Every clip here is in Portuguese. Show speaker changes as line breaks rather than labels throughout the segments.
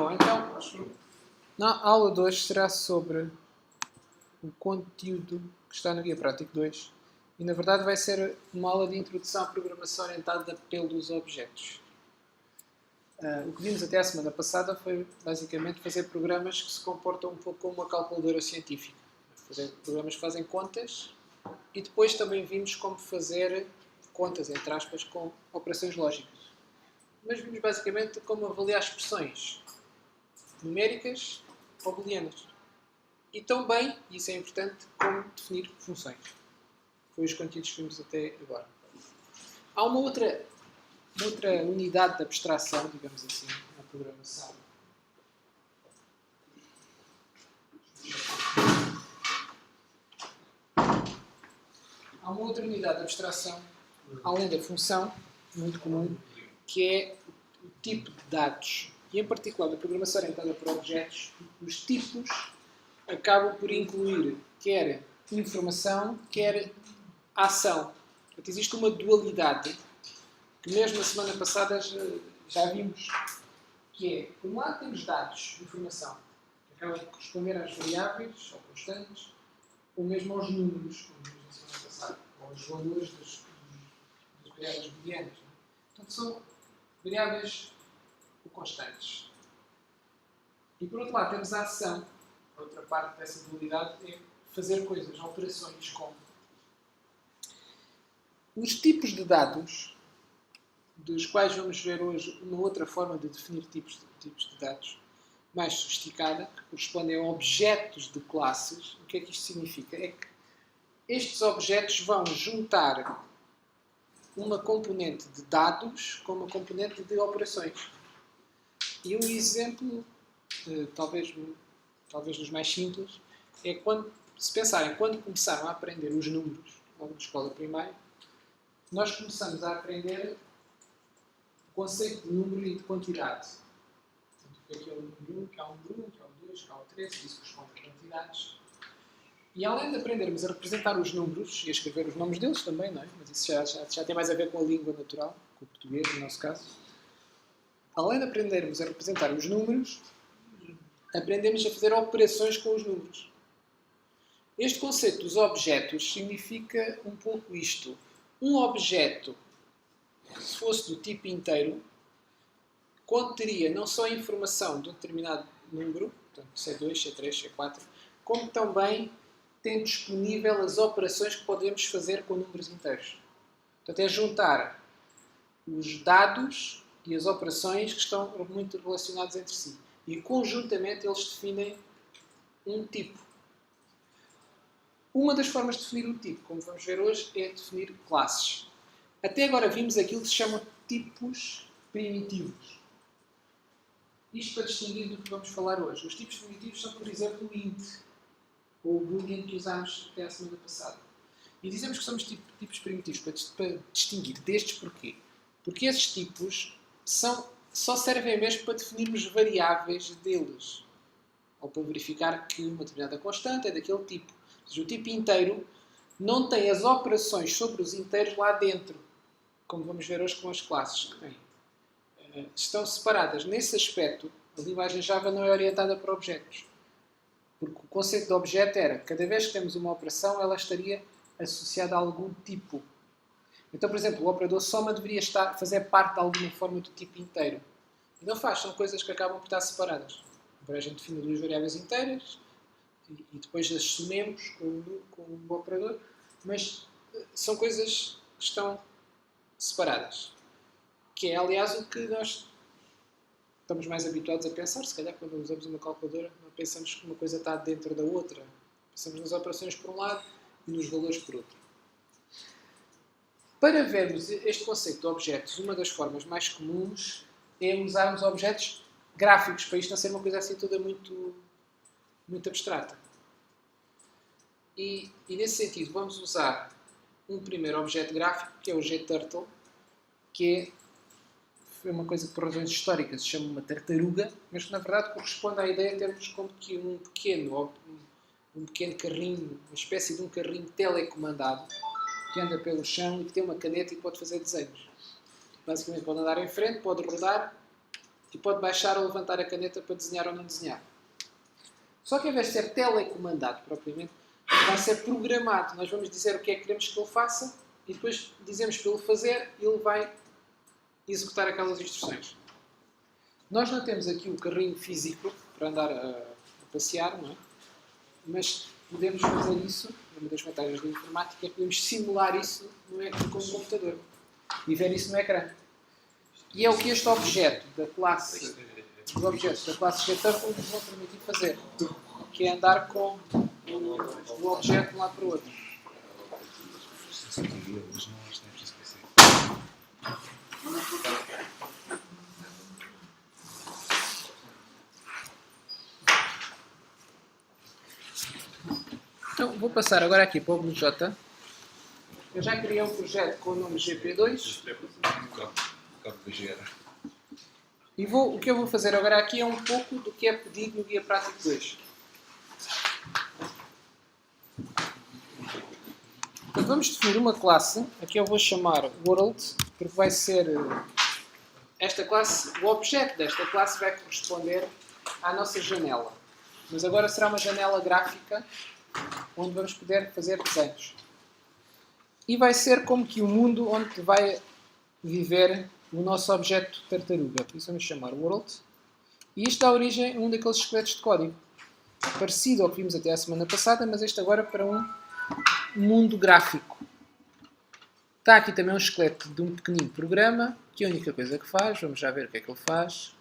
bom, então na aula 2 será sobre o conteúdo que está no Guia Prático 2 e na verdade vai ser uma aula de introdução à programação orientada pelos objetos. O que vimos até a semana passada foi basicamente fazer programas que se comportam um pouco como uma calculadora científica. Fazer programas que fazem contas e depois também vimos como fazer contas, entre aspas, com operações lógicas. Mas vimos basicamente como avaliar expressões numéricas ou booleanas. E também, e isso é importante, como definir funções. Foi os conteúdos que vimos até agora. Há uma outra unidade de abstração, digamos assim, na programação. Há uma outra unidade de abstração, além da função, muito comum, que é o tipo de dados. E em particular, na programação orientada para objetos, os tipos acabam por incluir quer informação, quer ação. Portanto, existe uma dualidade que mesmo na semana passada já vimos, que é, por um lado temos dados, informação, que acabam por corresponder às variáveis, ou constantes, ou mesmo aos números, como vimos na semana passada, ou aos valores das variáveis booleanas. Portanto, são variáveis ou constantes. E por outro lado temos a ação. A outra parte dessa dualidade é fazer coisas, operações como os tipos de dados, dos quais vamos ver hoje uma outra forma de definir tipos de dados mais sofisticada, que correspondem a objetos de classes. O que é que isto significa? É que estes objetos vão juntar uma componente de dados com uma componente de operações. E um exemplo, talvez dos mais simples, é quando, se pensarem, quando começaram a aprender os números, logo de escola primária, nós começamos a aprender o conceito de número e de quantidade. Portanto, o que é o número 1, que é o número 1, que é o 2, que é o 3, isso corresponde a quantidades. E além de aprendermos a representar os números e a escrever os nomes deles também, não é? Mas isso já tem mais a ver com a língua natural, com o português, no nosso caso. Além de aprendermos a representar os números, aprendemos a fazer operações com os números. Este conceito dos objetos significa um pouco isto. Um objeto, se fosse do tipo inteiro, conteria não só a informação de um determinado número, portanto C2, C3, C4, como também tem disponível as operações que podemos fazer com números inteiros. Portanto, é juntar os dados e as operações que estão muito relacionados entre si. E, conjuntamente, eles definem um tipo. Uma das formas de definir um tipo, como vamos ver hoje, é definir classes. Até agora vimos aquilo que se chama tipos primitivos. Isto para distinguir do que vamos falar hoje. Os tipos primitivos são, por exemplo, o int, ou o boolean que usámos até a semana passada. E dizemos que somos tipos primitivos para distinguir destes porquê? Porque esses tipos só servem mesmo para definirmos variáveis deles. Ou para verificar que uma determinada constante é daquele tipo. Ou seja, o tipo inteiro não tem as operações sobre os inteiros lá dentro. Como vamos ver hoje com as classes que têm. Estão separadas. Nesse aspecto, a linguagem Java não é orientada para objetos. Porque o conceito de objeto era, cada vez que temos uma operação, ela estaria associada a algum tipo. Então, por exemplo, o operador soma deveria fazer parte de alguma forma do tipo inteiro. E não faz, são coisas que acabam por estar separadas. Agora a gente define duas variáveis inteiras e depois as somemos com o operador, mas são coisas que estão separadas. Que é, aliás, o que nós estamos mais habituados a pensar. Se calhar, quando usamos uma calculadora, não pensamos que uma coisa está dentro da outra. Pensamos nas operações por um lado e nos valores por outro. Para vermos este conceito de objetos, uma das formas mais comuns é usarmos objetos gráficos, para isto não ser uma coisa assim toda muito abstrata. E nesse sentido vamos usar um primeiro objeto gráfico, que é o GTurtle, que foi uma coisa que por razões históricas se chama uma tartaruga, mas que na verdade corresponde à ideia de termos como que um pequeno carrinho, uma espécie de um carrinho telecomandado, que anda pelo chão e que tem uma caneta e pode fazer desenhos. Basicamente pode andar em frente, pode rodar E pode baixar ou levantar a caneta para desenhar ou não desenhar. Só que, em vez de ser telecomandado propriamente, vai ser programado. Nós vamos dizer o que é que queremos que ele faça e depois dizemos para ele fazer e ele vai executar aquelas instruções. Nós não temos aqui o carrinho físico para andar a passear, não é? Mas podemos fazer isso, uma das vantagens da informática é que podemos simular isso com um computador e ver isso no ecrã. E é o que este objeto da classe, os objetos da classe GTurtle nos vão permitir fazer, que é andar com o objeto de um lado para o outro. Então, vou passar agora aqui para o BlueJ. Eu já criei um projeto com o nome GP2. E o que eu vou fazer agora aqui é um pouco do que é pedido no Guia Prático 2. Então, vamos definir uma classe. Aqui eu vou chamar World, porque vai ser esta classe, o objeto desta classe vai corresponder à nossa janela. Mas agora será uma janela gráfica onde vamos poder fazer desenhos. E vai ser como que o mundo onde vai viver o nosso objeto tartaruga. Por isso vamos chamar World. E isto dá origem a um daqueles esqueletos de código. Parecido ao que vimos até a semana passada, mas este agora para um mundo gráfico. Está aqui também um esqueleto de um pequenino programa, que a única coisa que faz, vamos já ver o que é que ele faz,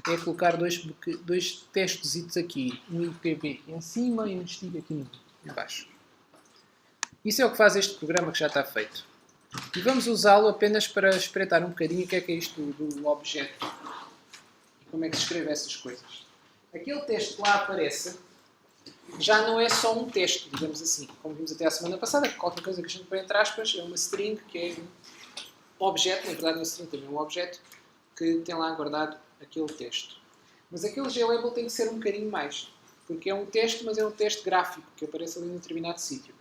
é colocar dois textos aqui, um IPB em cima e um stick aqui em baixo. Isso é o que faz este programa que já está feito. E vamos usá-lo apenas para espreitar um bocadinho o que é isto do objeto. E como é que se escreve essas coisas. Aquele texto que lá aparece já não é só um texto, digamos assim. Como vimos até a semana passada, qualquer coisa que a gente põe entre aspas é uma string, que é um objeto, na verdade uma string também é um objeto, que tem lá guardado aquele texto. Mas aquele glabel tem que ser um bocadinho mais. Porque é um texto, mas é um texto gráfico, que aparece ali em determinado sítio.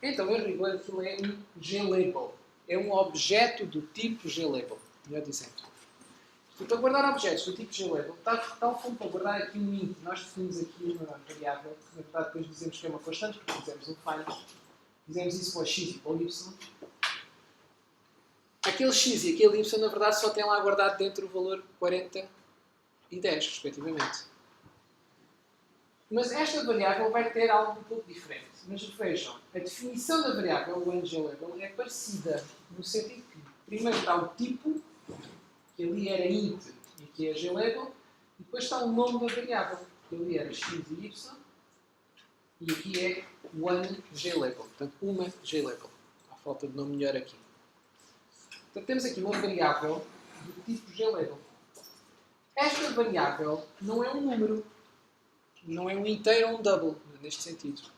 Então, em rigor, aquilo é um glabel. É um objeto do tipo glabel, melhor dizendo. E para guardar objetos do tipo glabel, tal como para guardar aqui um int, nós definimos aqui uma variável, que na verdade depois dizemos que é uma constante, porque fizemos um find, dizemos isso para o x e para o y. Aquele x e aquele y, na verdade, só tem lá guardado dentro o valor 40 e 10, respectivamente. Mas esta variável vai ter algo um pouco diferente. Mas vejam, a definição da variável, o glabel, é parecida no sentido que primeiro está o tipo, que ali era int e aqui é glabel, e depois está o nome da variável, que ali era x e y, e aqui é one glabel, portanto uma glabel. Há falta de nome melhor aqui. Portanto, temos aqui uma variável do tipo glabel. Esta variável não é um número, não é um inteiro ou um double, neste sentido.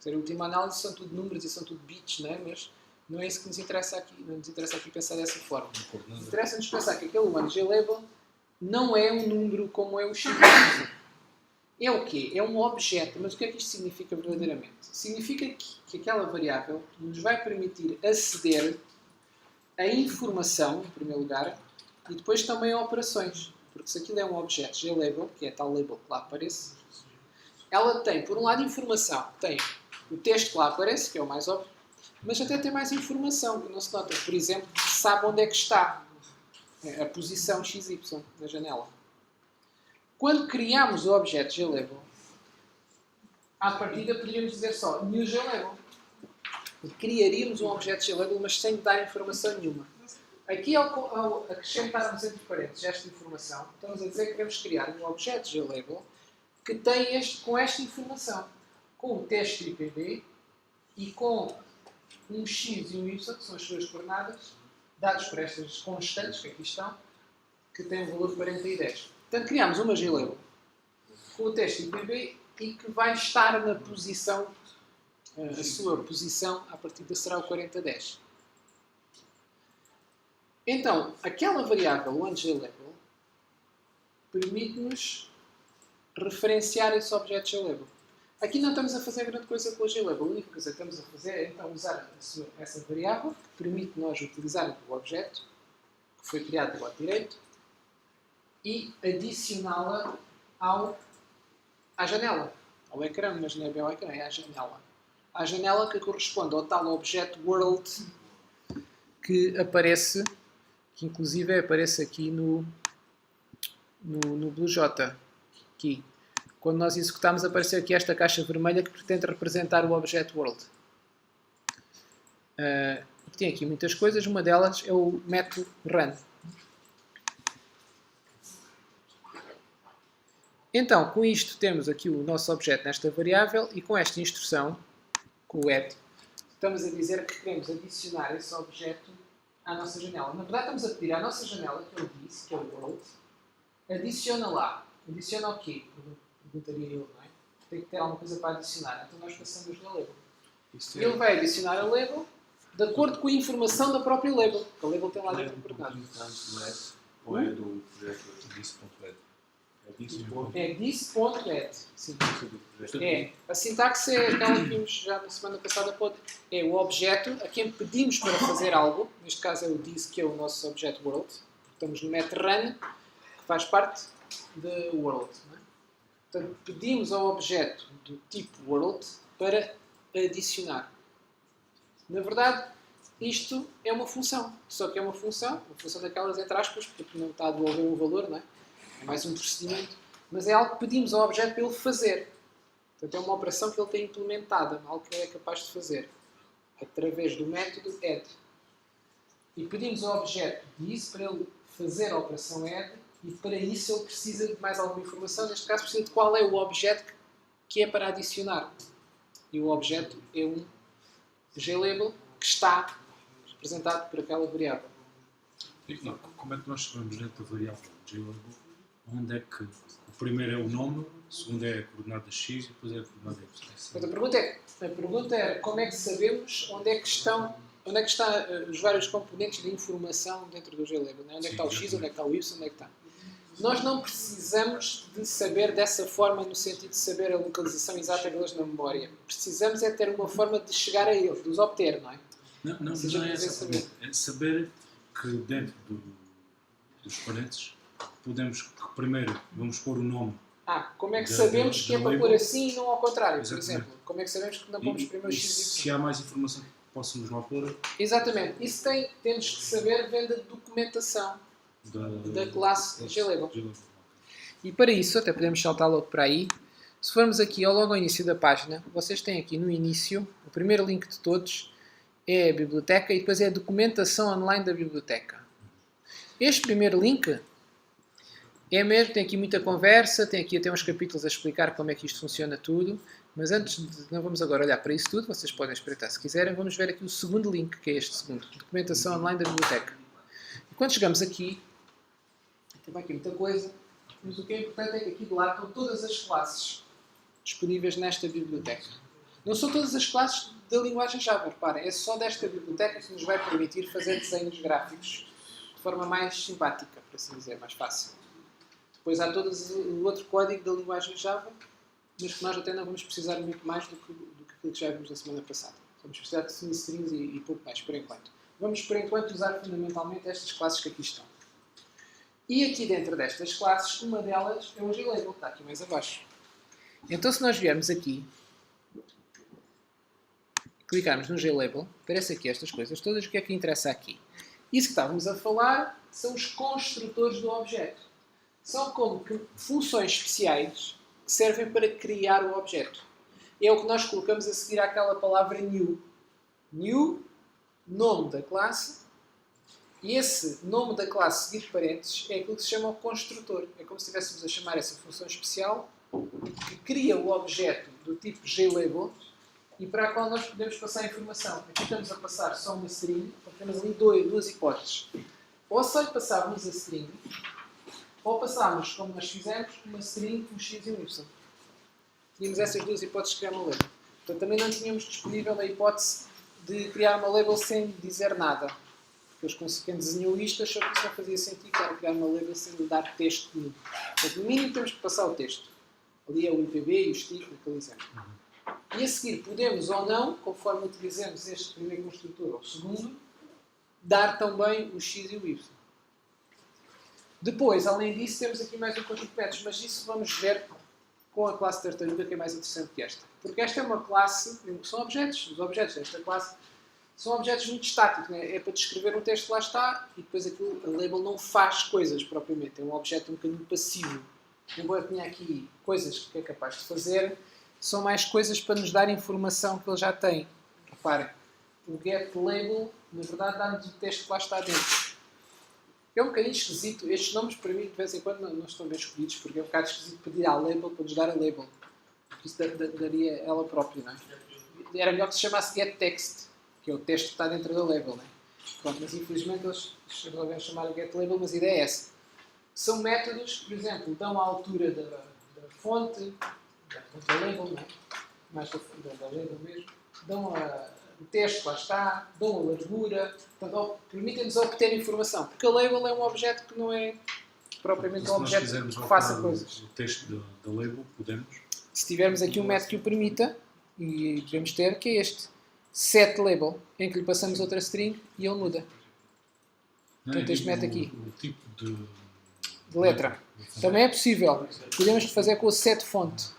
A última análise são tudo números e são tudo bits, não é? Mas não é isso que nos interessa aqui. Não nos interessa aqui pensar dessa forma. Interessa-nos pensar que aquele one glabel não é um número como é o x. É o quê? É um objeto. Mas o que é que isto significa verdadeiramente? Significa que aquela variável nos vai permitir aceder a informação, em primeiro lugar, e depois também a operações. Porque se aquilo é um objeto glabel, que é tal label que lá aparece, ela tem, por um lado, informação. Tem o texto que lá aparece, que é o mais óbvio, mas até tem mais informação, que não se nota. Por exemplo, sabe onde é que está a posição XY na janela. Quando criamos o objeto glabel, à partida poderíamos dizer só new glabel. Criaríamos um objeto glabel, mas sem dar informação nenhuma. Aqui, ao acrescentarmos entre parênteses esta informação, estamos a dizer que queremos criar um objeto glabel que tem com esta informação, com o texto IPB e com um x e um y, que são as suas coordenadas, dados por estas constantes que aqui estão, que têm o valor de 40 e 10. Portanto, criamos uma glabel com o texto IPB e que vai estar na posição, a sua posição, a partir de será o 4010. Então, aquela variável, o glabel, permite-nos referenciar esse objeto glabel. Aqui não estamos a fazer grande coisa com o glabel. A única coisa que estamos a fazer é então usar essa variável, que permite nós utilizar o objeto, que foi criado do lado direito, e adicioná-la à janela, ao ecrã, mas não é bem ao ecrã, é à janela. À janela que corresponde ao tal objeto world que aparece, que inclusive aparece aqui no BlueJ. Aqui. Quando nós executamos, apareceu aqui esta caixa vermelha que pretende representar o objeto world. Tem aqui muitas coisas, uma delas é o método run. Então, com isto temos aqui o nosso objeto nesta variável e com esta instrução, com o add, estamos a dizer que queremos adicionar esse objeto à nossa janela. Na verdade, estamos a pedir à nossa janela, que é o this, que é o world, adiciona lá. Adiciona o quê? Perguntaria eu, não é? Tem que ter alguma coisa para adicionar. Então nós passamos na label. Ele vai adicionar a label de acordo com a informação da própria label. A label tem lá dentro guardado.
Ou é do projeto this.add?
É this.add. Sim. É. A sintaxe é aquela que vimos já na semana passada. É o objeto a quem pedimos para fazer algo. Neste caso é o this, que é o nosso objeto world. Estamos no method run, que faz parte da world. Não é? Portanto, pedimos ao objeto do tipo world para adicionar. Na verdade, isto é uma função. Só que é uma função daquelas entre aspas, porque não está a devolver um valor, não é? É mais um procedimento. Mas é algo que pedimos ao objeto para ele fazer. Portanto, é uma operação que ele tem implementada, algo que ele é capaz de fazer, através do método add. E pedimos ao objeto this para ele fazer a operação add, e para isso ele precisa de mais alguma informação. Neste caso, precisa de qual é o objeto que é para adicionar. E o objeto é um glabel que está representado por aquela variável.
E como é que nós sabemos dentro da variável glabel onde é que o primeiro é o nome, o segundo é a coordenada x e depois é a coordenada y?
A pergunta é como é que sabemos onde é que estão os vários componentes de informação dentro do glabel, né? Onde é que está o x, onde é que está o y, onde é que está. Nós não precisamos de saber dessa forma no sentido de saber a localização exata deles na memória. Precisamos é ter uma forma de chegar a eles, de os obter, não é?
Não é saber. É saber que dentro dos parênteses podemos, primeiro, vamos pôr o nome.
Como é que sabemos que é para pôr assim e não ao contrário, por exemplo? Como é que sabemos que não pomos primeiro x e y?
Se há mais informação que possamos lá pôr...
Exatamente. Isso temos que saber vem da documentação da classe glabel. E para isso, até podemos saltar logo para aí. Se formos aqui logo ao início da página, vocês têm aqui no início, o primeiro link de todos é a biblioteca e depois é a documentação online da biblioteca. Este primeiro link é mesmo, tem aqui muita conversa, tem aqui até uns capítulos a explicar como é que isto funciona tudo, mas não vamos agora olhar para isso tudo, vocês podem espreitar se quiserem, vamos ver aqui o segundo link, que é este segundo, documentação online da biblioteca. E quando chegamos aqui, tem aqui muita coisa, mas o que é importante é que aqui de lado estão todas as classes disponíveis nesta biblioteca. Não são todas as classes da linguagem Java, reparem, é só desta biblioteca que nos vai permitir fazer desenhos gráficos de forma mais simpática, por assim dizer, mais fácil. Depois há todo o outro código da linguagem Java, mas que nós até não vamos precisar muito mais do que aquilo que já vimos na semana passada. Vamos precisar de definir strings e pouco mais, por enquanto. Vamos, por enquanto, usar fundamentalmente estas classes que aqui estão. E aqui dentro destas classes, uma delas é o glabel, que está aqui mais abaixo. Então, se nós viermos aqui, clicarmos no glabel, aparece aqui estas coisas todas. O que é que interessa aqui? Isso que estávamos a falar são os construtores do objeto. São como que funções especiais que servem para criar o objeto. É o que nós colocamos a seguir àquela palavra new. New, nome da classe. E esse nome da classe seguido parênteses é aquilo que se chama o construtor. É como se estivéssemos a chamar essa função especial que cria o objeto do tipo glabel e para a qual nós podemos passar informação. Aqui estamos a passar só uma string, porque temos ali duas hipóteses. Ou só lhe passávamos a string, ou passávamos, como nós fizemos, uma string com x e um y. Tínhamos essas duas hipóteses de criar uma label. Portanto, também não tínhamos disponível a hipótese de criar uma label sem dizer nada. Quem desenhou isto achou que isso não fazia sentido, era criar uma label sem lhe dar texto nenhum. Portanto, no mínimo temos que passar o texto. Ali é o IPB e o stick, naquele exemplo. E a seguir podemos ou não, conforme utilizamos este primeiro construtor ou o segundo, dar também o x e o y. Depois, além disso, temos aqui mais um conjunto de métodos, mas isso vamos ver com a classe tartaruga, que é mais interessante que esta. Porque esta é uma classe, são objetos, os objetos desta classe são objetos muito estáticos, né? É para descrever um texto que lá está e depois aquilo, a label não faz coisas propriamente, é um objeto um bocadinho passivo. Embora tenha aqui coisas que é capaz de fazer, são mais coisas para nos dar informação que ele já tem. Reparem, o getLabel, na verdade, dá-nos o texto que lá está dentro. É um bocadinho esquisito, estes nomes para mim de vez em quando não estão bem escolhidos, porque é um bocado esquisito pedir à label para nos dar a label. Porque isso daria ela própria, não é? Era melhor que se chamasse getText, que é o texto que está dentro da label, não é? Pronto, mas infelizmente eles resolveram chamar a getLabel, mas a ideia é essa. São métodos que, por exemplo, dão a altura da fonte da label, não é? Mais da label mesmo, dão o texto, lá está, dão a largura, portanto, permitem-nos obter informação, porque a label é um objeto que não é propriamente um objeto que faça coisas.
O texto da label, podemos?
Se tivermos aqui um método que o permita, e devemos ter, que é este, setLabel, em que lhe passamos outra string e ele muda. Portanto, este método aqui.
O tipo de
letra. Também é possível. Podemos fazer com o setFont.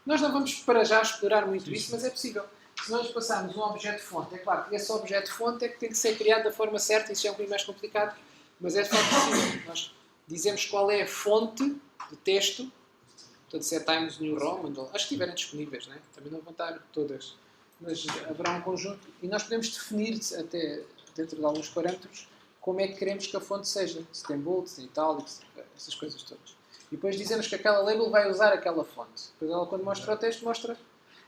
Nós não vamos para já explorar muito isso, mas é possível. Se nós passarmos um objeto fonte, é claro que esse objeto fonte é que tem que ser criado da forma certa, isso é um bocadinho mais complicado, mas é de facto possível. Nós dizemos qual é a fonte de texto, portanto, se é Times New Roman, acho que estiverem disponíveis, né? Também não vão estar todas, mas haverá um conjunto, e nós podemos definir até dentro de alguns parâmetros como é que queremos que a fonte seja, se tem bold, se tem italics, essas coisas todas. E depois dizemos que aquela label vai usar aquela fonte. Depois ela, quando mostra o texto, mostra.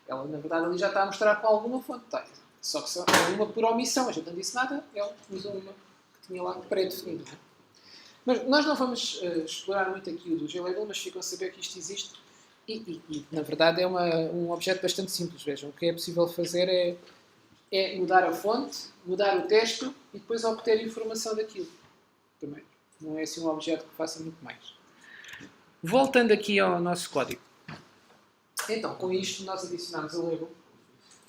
Ela, na verdade, ali já está a mostrar com alguma fonte. Tá? Só que é uma por omissão. A gente não disse nada, ela usou uma que tinha lá pré-definida. Né? Mas nós não vamos explorar muito aqui o do glabel, mas ficam a saber que isto existe. E na verdade, é um objeto bastante simples. Vejam, o que é possível fazer é mudar a fonte, mudar o texto e depois obter informação daquilo. Também. Não é assim um objeto que faça muito mais. Voltando aqui ao nosso código. Então, com isto, nós adicionamos a label.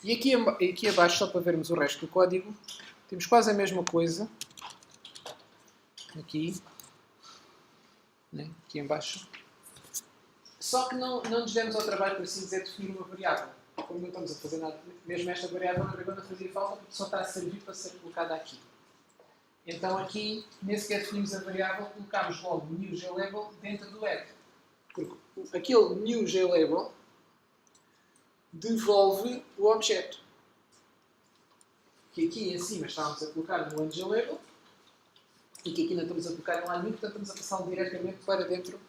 E aqui abaixo, só para vermos o resto do código, temos quase a mesma coisa. Aqui. Né? Aqui em baixo. Só que não nos demos ao trabalho, por assim dizer, de definir uma variável. Como não estamos a fazer nada, mesmo esta variável não fazia falta porque só está a servir para ser colocada aqui. Então aqui, nesse que definimos a variável, colocamos logo o new glabel dentro do add. Porque aquele new glabel devolve o objeto. Que aqui em cima estávamos a colocar no glabel e que aqui não estamos a colocar em lado nenhum, portanto estamos a passá-lo diretamente para dentro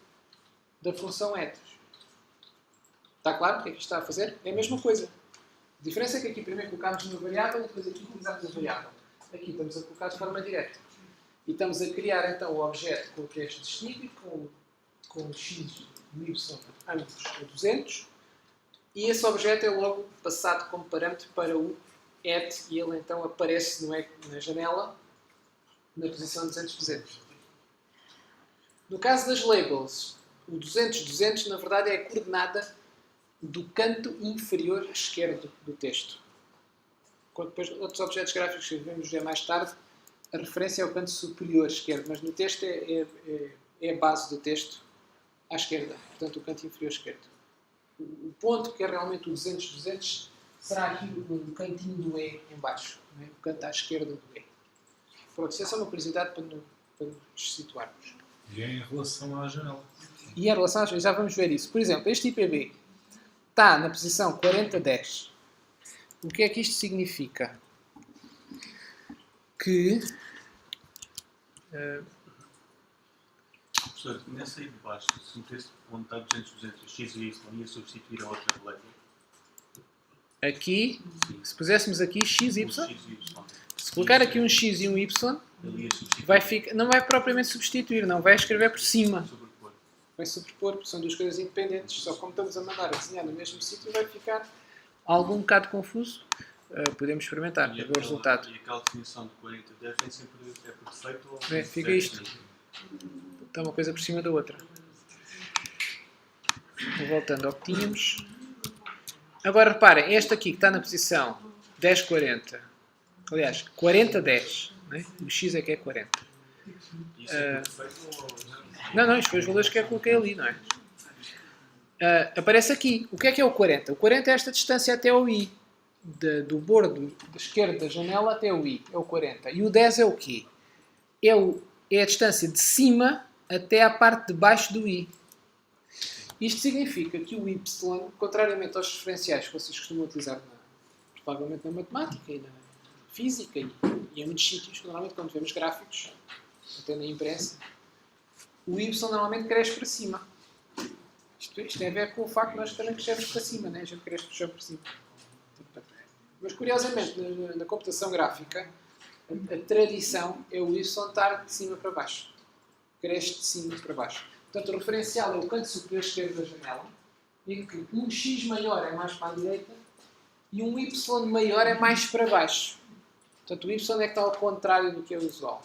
da função add. Está claro o que é que isto está a fazer? É a mesma coisa. A diferença é que aqui primeiro colocámos uma variável e depois aqui utilizamos a variável. Aqui estamos a colocar de forma direta. E estamos a criar então o objeto com o texto distinto, com o x e o y ambos a 200. E esse objeto é logo passado como parâmetro para o add e ele então aparece na janela na posição 200-200. No caso das labels, o 200-200 na verdade é a coordenada do canto inferior esquerdo do texto. Quando depois outros objetos gráficos que vamos ver mais tarde, a referência é o canto superior esquerdo, mas no texto é a base do texto à esquerda, portanto o canto inferior esquerdo. O ponto que é realmente o 200-200 será aqui no cantinho do E em baixo, né? O canto à esquerda do E. Pronto, isso é só uma curiosidade para nos situarmos.
E é em relação à janela.
E em relação já vamos ver isso. Por exemplo, este IPB está na posição 4010. O que é que isto significa? Que...
Professor, nessa aí de baixo, se metesse onde está 200, x e y, ia substituir a outra label?
Aqui, se puséssemos aqui x, y,
X e Y.
se colocar aqui um x e um y,
Ele ia substituir.
não vai propriamente substituir, não, vai escrever por cima.
Sobrepor.
Vai sobrepor, porque são duas coisas independentes. Só como estamos a mandar a desenhar no mesmo sítio, vai ficar algum bocado confuso. Podemos experimentar, para ver o resultado.
E aquela definição de 40-10 é sempre por defeito ou...
Fica isto. Está uma coisa por cima da outra. Voltando ao que tínhamos. Agora reparem, este aqui que está na posição 10-40. Aliás, 40-10. Né? O x é que é 40.
Isso é por defeito ou...
Não, isto foi os valores que eu coloquei ali, não é? Aparece aqui. O que é o 40? O 40 é esta distância até o I. Do bordo da esquerda da janela até o I. É o 40. E o 10 é o quê? É a distância de cima até à parte de baixo do I. Isto significa que o Y, contrariamente aos referenciais que vocês costumam utilizar provavelmente na matemática e na física e em muitos sítios, normalmente quando vemos gráficos, até na imprensa, o Y normalmente cresce para cima. Isto tem a ver com o facto de nós também crescemos para cima, né? A gente cresce para cima. Mas curiosamente, na computação gráfica, a tradição é o Y estar de cima para baixo. Cresce de cima para baixo. Portanto, o referencial é o canto superior esquerdo da janela, em que um X maior é mais para a direita e um Y maior é mais para baixo. Portanto, o Y é que está ao contrário do que é o usual.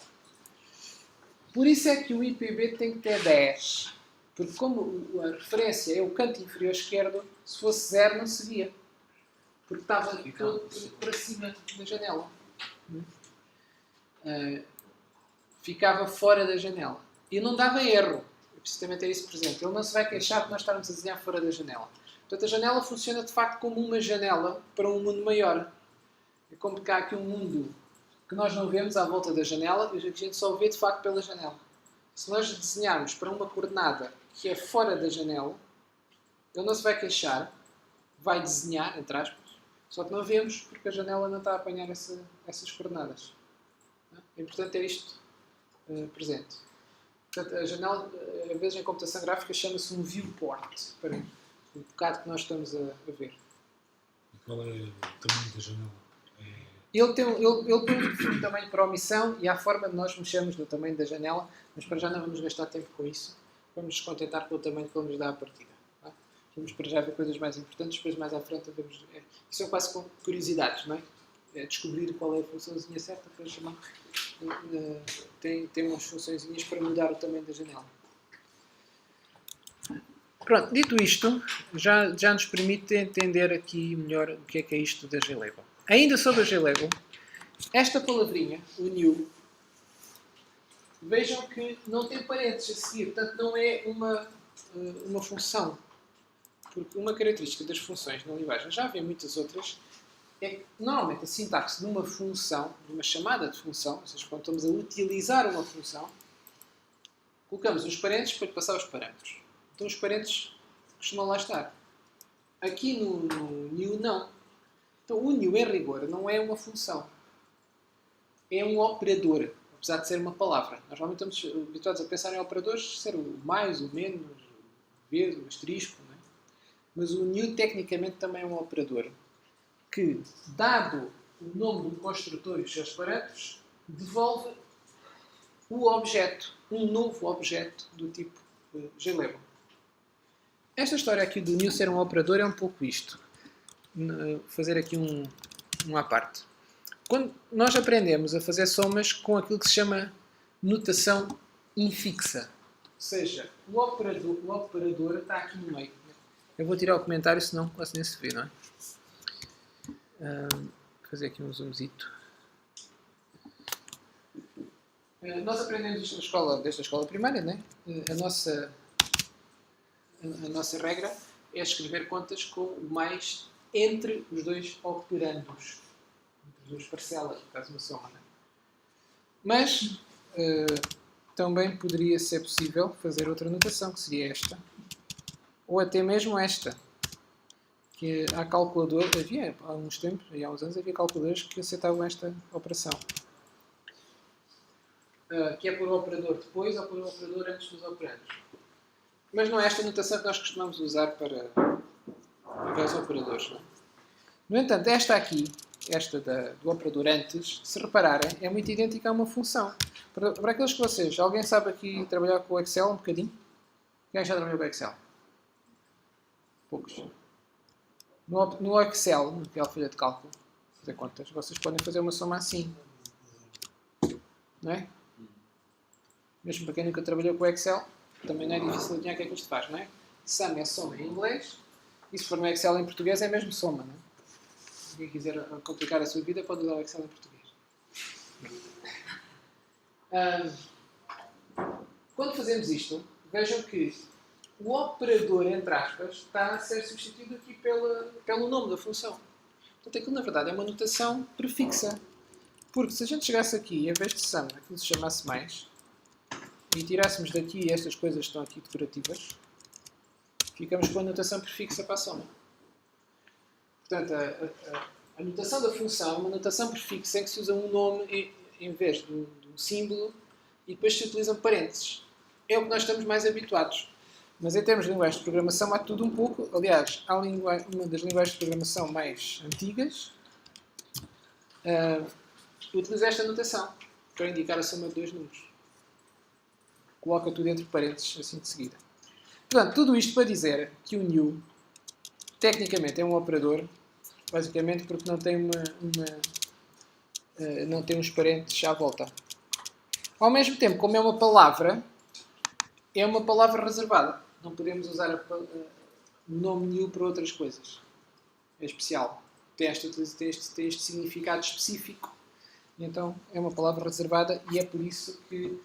Por isso é que o IPB tem que ter 10. Porque como a referência é o canto inferior esquerdo, se fosse 0 não se via. Porque estava todo para cima da janela. Ficava fora da janela. E não dava erro. É preciso também ter isso presente. Ele não se vai queixar de nós estarmos a desenhar fora da janela. Portanto, a janela funciona de facto como uma janela para um mundo maior. É como que há aqui um mundo que nós não vemos à volta da janela e a gente só vê de facto pela janela. Se nós desenharmos para uma coordenada que é fora da janela, ele não se vai queixar, vai desenhar, entre aspas, só que não vemos porque a janela não está a apanhar essas coordenadas. É importante ter isto presente. Portanto, a janela, às vezes em computação gráfica, chama-se um viewport, para o bocado que nós estamos a ver.
E qual é o tamanho da janela?
Ele tem um tamanho para omissão e há a forma de nós mexermos no tamanho da janela, mas para já não vamos gastar tempo com isso. Vamos nos contentar com o tamanho que ele nos dá à partida. Tá? Vamos para já ver coisas mais importantes, depois mais à frente vemos. Isso é quase com curiosidades, não é? Descobrir qual é a funçãozinha certa para chamar. Tem umas funçõezinhas para mudar o tamanho da janela. Pronto, dito isto, já nos permite entender aqui melhor o que é isto da JLabel. Ainda sobre a JLabel, esta palavrinha, o new, vejam que não tem parênteses a seguir, portanto não é uma função. Porque uma característica das funções na linguagem, já havia muitas outras, é que normalmente a sintaxe de uma função, de uma chamada de função, ou seja, quando estamos a utilizar uma função, colocamos os parênteses para passar os parâmetros. Então os parênteses costumam lá estar. Aqui no new não. Então o new, em rigor, não é uma função. É um operador, apesar de ser uma palavra. Nós normalmente estamos habituados a pensar em operadores, ser o mais, o menos, o vezes, o asterisco. Não é? Mas o new, tecnicamente, também é um operador que, dado o nome do construtor e os seus parâmetros, devolve o objeto, um novo objeto do tipo JLabel. Esta história aqui do new ser um operador é um pouco isto. Fazer aqui um à parte. Quando nós aprendemos a fazer somas com aquilo que se chama notação infixa, ou seja, o operador está aqui no meio. Eu vou tirar o comentário, senão quase nem se vê, não é? Vou fazer aqui um zoomzito. Nós aprendemos isto na escola, desde a escola primária, não é? A nossa regra é escrever contas com o mais entre os dois operandos. Entre as duas parcelas, no caso uma soma. Não é? Mas também poderia ser possível fazer outra notação, que seria esta. Ou até mesmo esta. Que há calculador, havia há uns tempos, há uns anos, havia calculadores que aceitavam esta operação. Que é por um operador depois ou por um operador antes dos operandos. Mas não é esta notação que nós costumamos usar para os operadores. Não é? No entanto, esta aqui, esta do operador antes, se repararem, é muito idêntica a uma função. Para aqueles que vocês, alguém sabe aqui trabalhar com o Excel um bocadinho? Quem já trabalhou com o Excel? Poucos. No Excel, naquela folha de cálculo, fazer contas, vocês podem fazer uma soma assim. Não é? Mesmo para quem nunca trabalhou com o Excel, também não é difícil adivinhar o que é que isto faz, não é? Sum é soma em inglês, e se for no Excel em português é mesmo soma, não é? Se alguém quiser complicar a sua vida, pode usar o Excel em português. Quando fazemos isto, vejam que o operador, entre aspas, está a ser substituído aqui pelo nome da função. Portanto, aquilo na verdade é uma notação prefixa. Porque se a gente chegasse aqui e em vez de sum, aquilo se chamasse mais, e tirássemos daqui estas coisas que estão aqui decorativas, ficamos com a notação prefixa para a soma. Portanto, a notação da função é uma notação prefixa em que se usa um nome em vez de um símbolo e depois se utilizam parênteses. É o que nós estamos mais habituados. Mas em termos de linguagem de programação há tudo um pouco. Aliás, há uma das linguagens de programação mais antigas utiliza esta notação para indicar a soma de dois números. Coloca tudo entre parênteses assim de seguida. Portanto, tudo isto para dizer que o new tecnicamente é um operador, basicamente porque não tem não tem uns parênteses à volta. Ao mesmo tempo, como é uma palavra reservada. Não podemos usar o nome new para outras coisas. É especial. Tem este significado específico. E então é uma palavra reservada e é por isso que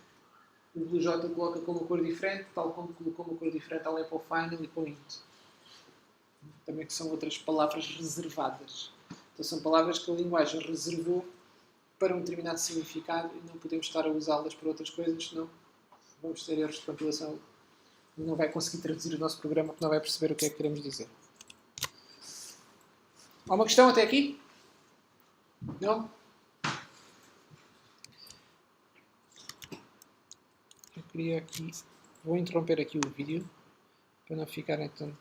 o BlueJ coloca com uma cor diferente, tal como colocou uma cor diferente ao Apple Final e para o int. Também que são outras palavras reservadas. Então são palavras que a linguagem reservou para um determinado significado e não podemos estar a usá-las para outras coisas, senão vamos ter erros de compilação e não vai conseguir traduzir o nosso programa porque não vai perceber o que é que queremos dizer. Há uma questão até aqui? Não? Eu queria aqui... Vou interromper aqui o vídeo para não ficarem tanto